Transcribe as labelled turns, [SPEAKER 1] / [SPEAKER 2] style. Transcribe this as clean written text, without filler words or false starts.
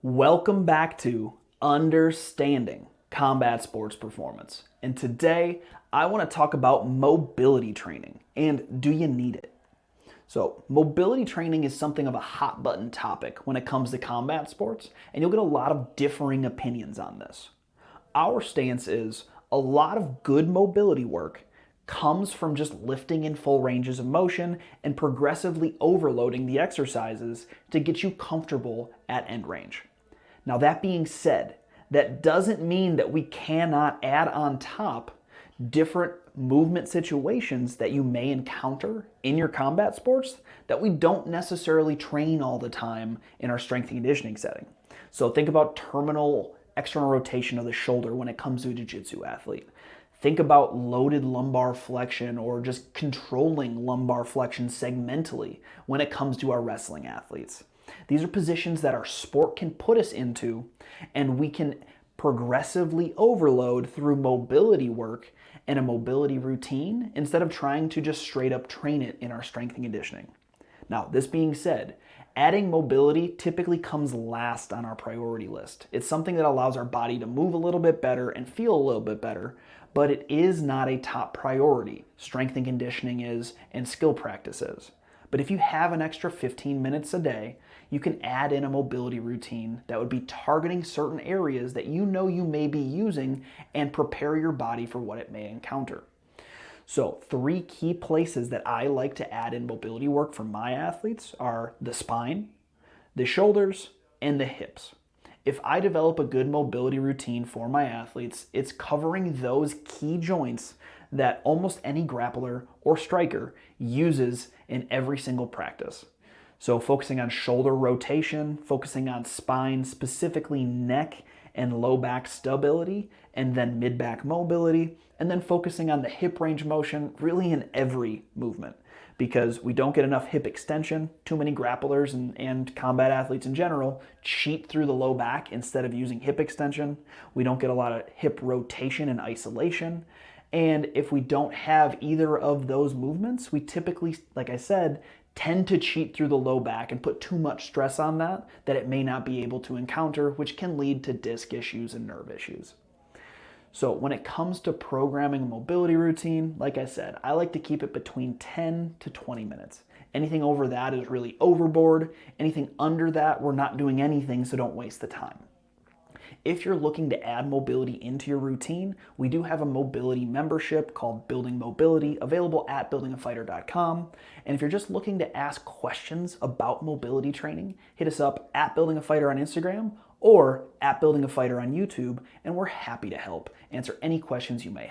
[SPEAKER 1] Welcome back to Understanding Combat Sports Performance. And today I want to talk about mobility training and do you need it? So, mobility training is something of a hot button topic when it comes to combat sports, and you'll get a lot of differing opinions on this. Our stance is a lot of good mobility work comes from just lifting in full ranges of motion and progressively overloading the exercises to get you comfortable at end range. Now, that being said, that doesn't mean that we cannot add on top different movement situations that you may encounter in your combat sports that we don't necessarily train all the time in our strength and conditioning setting. So think about terminal external rotation of the shoulder when it comes to a jiu-jitsu athlete. Think about loaded lumbar flexion or just controlling lumbar flexion segmentally when it comes to our wrestling athletes. These are positions that our sport can put us into, and we can progressively overload through mobility work and a mobility routine instead of trying to just straight up train it in our strength and conditioning. Now, this being said, adding mobility typically comes last on our priority list. It's something that allows our body to move a little bit better and feel a little bit better, but it is not a top priority. Strength and conditioning is, and skill practice is. But if you have an extra 15 minutes a day, you can add in a mobility routine that would be targeting certain areas that you know you may be using and prepare your body for what it may encounter. So 3 key places that I like to add in mobility work for my athletes are the spine, the shoulders, and the hips. If I develop a good mobility routine for my athletes, it's covering those key joints that almost any grappler or striker uses in every single practice. So focusing on shoulder rotation, focusing on spine, specifically neck and low back stability, and then mid-back mobility, and then focusing on the hip range motion really in every movement, because we don't get enough hip extension. Too many grapplers and combat athletes in general cheat through the low back instead of using hip extension. We don't get a lot of hip rotation and isolation. And if we don't have either of those movements, we typically, like I said, tend to cheat through the low back and put too much stress on that it may not be able to encounter, which can lead to disc issues and nerve issues. So when it comes to programming a mobility routine, like I said, I like to keep it between 10 to 20 minutes. Anything over that is really overboard. Anything under that, we're not doing anything, so don't waste the time. If you're looking to add mobility into your routine, we do have a mobility membership called Building Mobility available at buildingafighter.com. And if you're just looking to ask questions about mobility training, hit us up at Building a Fighter on Instagram or at Building a Fighter on YouTube, and we're happy to help answer any questions you may have.